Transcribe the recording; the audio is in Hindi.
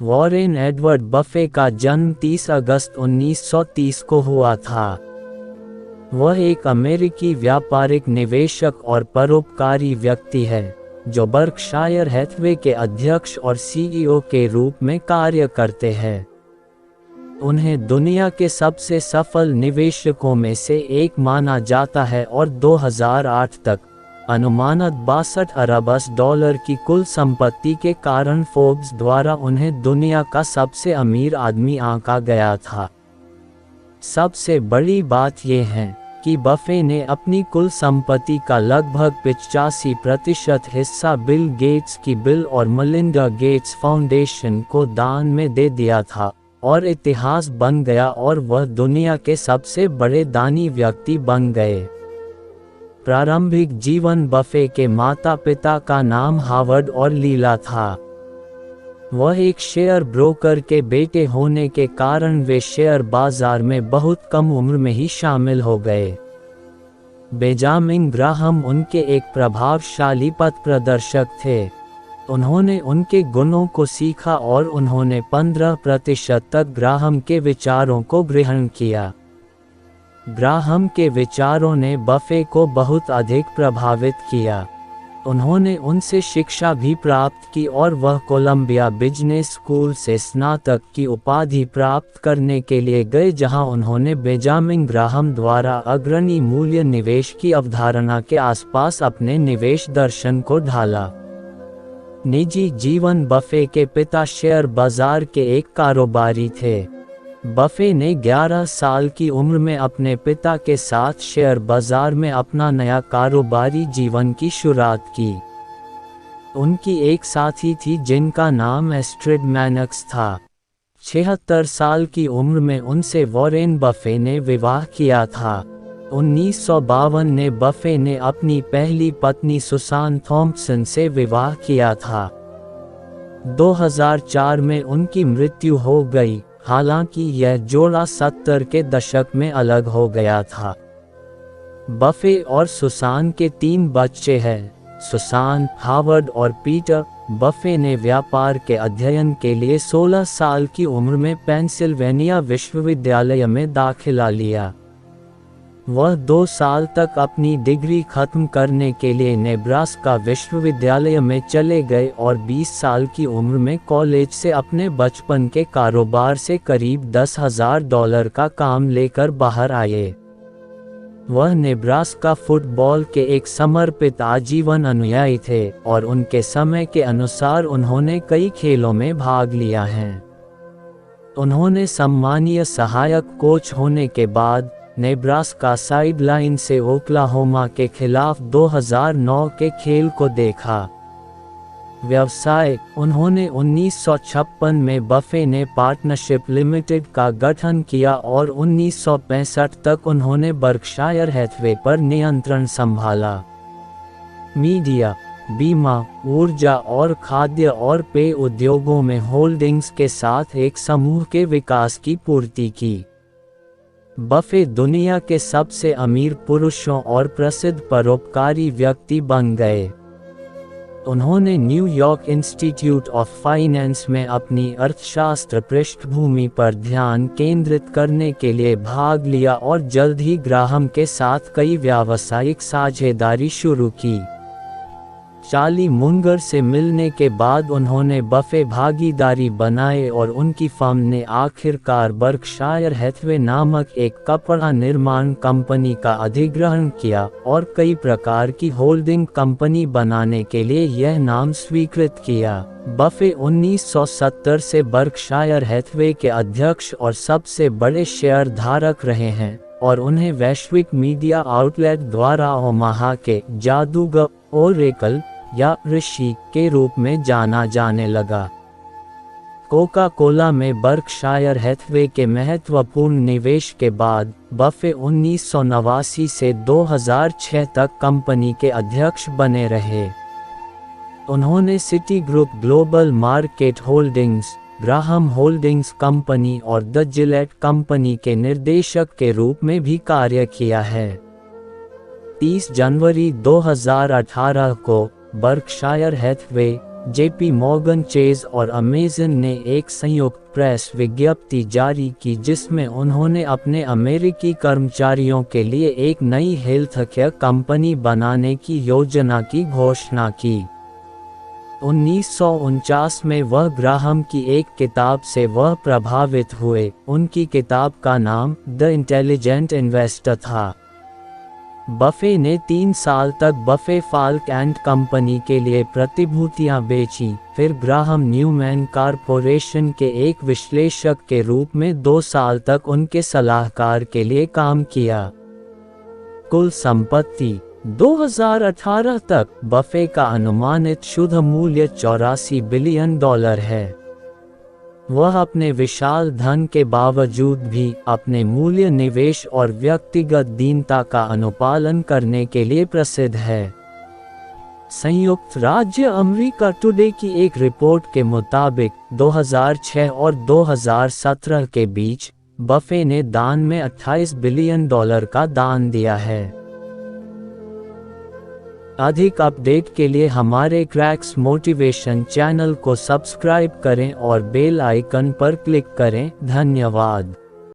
वॉरेन एडवर्ड बफे का जन्म 30 अगस्त 1930 को हुआ था। वह एक अमेरिकी व्यापारिक निवेशक और परोपकारी व्यक्ति है, जो बर्कशायर हैथवे के अध्यक्ष और सीईओ के रूप में कार्य करते हैं। उन्हें दुनिया के सबसे सफल निवेशकों में से एक माना जाता है और 2008 तक अनुमानित 62 अरब डॉलर की कुल संपत्ति के कारण फोर्ब्स द्वारा उन्हें दुनिया का सबसे अमीर आदमी आंका गया था। सबसे बड़ी बात यह है कि बफे ने अपनी कुल संपत्ति का लगभग 85% हिस्सा बिल गेट्स की बिल और मेलिंडा गेट्स फाउंडेशन को दान में दे दिया था और इतिहास बन गया और वह दुनिया के सबसे बड़े दानी व्यक्ति बन गए। प्रारंभिक जीवन बफे के माता पिता का नाम हावर्ड और लीला था। वह एक शेयर ब्रोकर के बेटे होने के कारण वे शेयर बाजार में बहुत कम उम्र में ही शामिल हो गए। बेंजामिन ग्राहम उनके एक प्रभावशाली पथ प्रदर्शक थे। उन्होंने उनके गुणों को सीखा और उन्होंने 15% तक ग्राहम के विचारों को ग्रहण किया। ग्राहम के विचारों ने बफे को बहुत अधिक प्रभावित किया। उन्होंने उनसे शिक्षा भी प्राप्त की और वह कोलंबिया बिजनेस स्कूल से स्नातक की उपाधि प्राप्त करने के लिए गए, जहां उन्होंने बेंजामिन ग्राहम द्वारा अग्रणी मूल्य निवेश की अवधारणा के आसपास अपने निवेश दर्शन को ढाला। निजी जीवन बफे के पिता शेयर बाजार के एक कारोबारी थे। बफे ने 11 साल की उम्र में अपने पिता के साथ शेयर बाजार में अपना नया कारोबारी जीवन की शुरुआत की। उनकी एक साथी थी जिनका नाम एस्ट्रिड मैनक्स था। 76 साल की उम्र में उनसे वॉरेन बफे ने विवाह किया था। 1952 में बफे ने अपनी पहली पत्नी सुसान थॉम्पसन से विवाह किया था। 2004 में उनकी मृत्यु हो गई। हालांकि यह जोड़ा 70 के दशक में अलग हो गया था। बफे और सुसान के 3 बच्चे हैं, सुसान, हावर्ड और पीटर। बफे ने व्यापार के अध्ययन के लिए 16 साल की उम्र में पेंसिल्वेनिया विश्वविद्यालय में दाखिला लिया। वह 2 साल तक अपनी डिग्री खत्म करने के लिए नेब्रास्का विश्वविद्यालय में चले गए और 20 साल की उम्र में कॉलेज से अपने बचपन के कारोबार से करीब $10,000 का काम लेकर बाहर आए। वह नेब्रास्का फुटबॉल के एक समर्पित आजीवन अनुयायी थे और उनके समय के अनुसार उन्होंने कई खेलों में भाग लिया है। उन्होंने सम्मानीय सहायक कोच होने के बाद नेब्रास्का साइडलाइन से ओक्लाहोमा के खिलाफ 2009 के खेल को देखा। व्यवसाय: उन्होंने 1956 में बफे ने पार्टनरशिप लिमिटेड का गठन किया और 1965 तक उन्होंने बर्कशायर हैथवे पर नियंत्रण संभाला। मीडिया, बीमा, ऊर्जा और खाद्य और पेय उद्योगों में होल्डिंग्स के साथ एक समूह के विकास की पूर्ति की। बफे दुनिया के सबसे अमीर पुरुषों और प्रसिद्ध परोपकारी व्यक्ति बन गए। उन्होंने न्यूयॉर्क इंस्टीट्यूट ऑफ फाइनेंस में अपनी अर्थशास्त्र पृष्ठभूमि पर ध्यान केंद्रित करने के लिए भाग लिया और जल्द ही ग्राहम के साथ कई व्यावसायिक साझेदारी शुरू की। चार्ली मुंगर से मिलने के बाद उन्होंने बफे भागीदारी बनाए और उनकी फर्म ने आखिरकार बर्कशायर हैथवे नामक एक कपड़ा निर्माण कंपनी का अधिग्रहण किया और कई प्रकार की होल्डिंग कंपनी बनाने के लिए यह नाम स्वीकृत किया। बफे 1970 से बर्कशायर हैथवे के अध्यक्ष और सबसे बड़े शेयर धारक रहे हैं और उन्हें वैश्विक मीडिया आउटलेट द्वारा ओमाहा के जादूगर ओरेकल या ऋषि के रूप में जाना जाने लगा। कोका कोला में बर्कशायर हैथवे के महत्वपूर्ण निवेश के बाद बफे 1989 से 2006 तक कंपनी के अध्यक्ष बने रहे। उन्होंने city group global market holdings, Graham holdings company और द जिलेट कंपनी के निर्देशक के रूप में भी कार्य किया है। 30 जनवरी 2018 को Berkshire Hathaway JP Morgan Chase और अमेज़न ने एक संयुक्त प्रेस विज्ञप्ति जारी की जिसमें उन्होंने अपने अमेरिकी कर्मचारियों के लिए एक नई हेल्थकेयर कंपनी बनाने की योजना की घोषणा की। 1949 में वह ग्राहम की एक किताब से वह प्रभावित हुए। उनकी किताब का नाम द इंटेलिजेंट इन्वेस्टर था। बफे ने 3 साल तक बफे फाल्क एंड कंपनी के लिए प्रतिभूतियां बेची, फिर ग्राहम न्यूमैन कॉरपोरेशन के एक विश्लेषक के रूप में 2 साल तक उनके सलाहकार के लिए काम किया। कुल संपत्ति 2018 तक बफे का अनुमानित शुद्ध मूल्य $84 बिलियन है। वह अपने विशाल धन के बावजूद भी अपने मूल्य निवेश और व्यक्तिगत दीनता का अनुपालन करने के लिए प्रसिद्ध है। संयुक्त राज्य अमेरिका टुडे की एक रिपोर्ट के मुताबिक 2006 और 2017 के बीच बफे ने दान में $28 बिलियन का दान दिया है। अधिक अपडेट के लिए हमारे क्रैक्स मोटिवेशन चैनल को सब्सक्राइब करें और बेल आइकन पर क्लिक करें। धन्यवाद।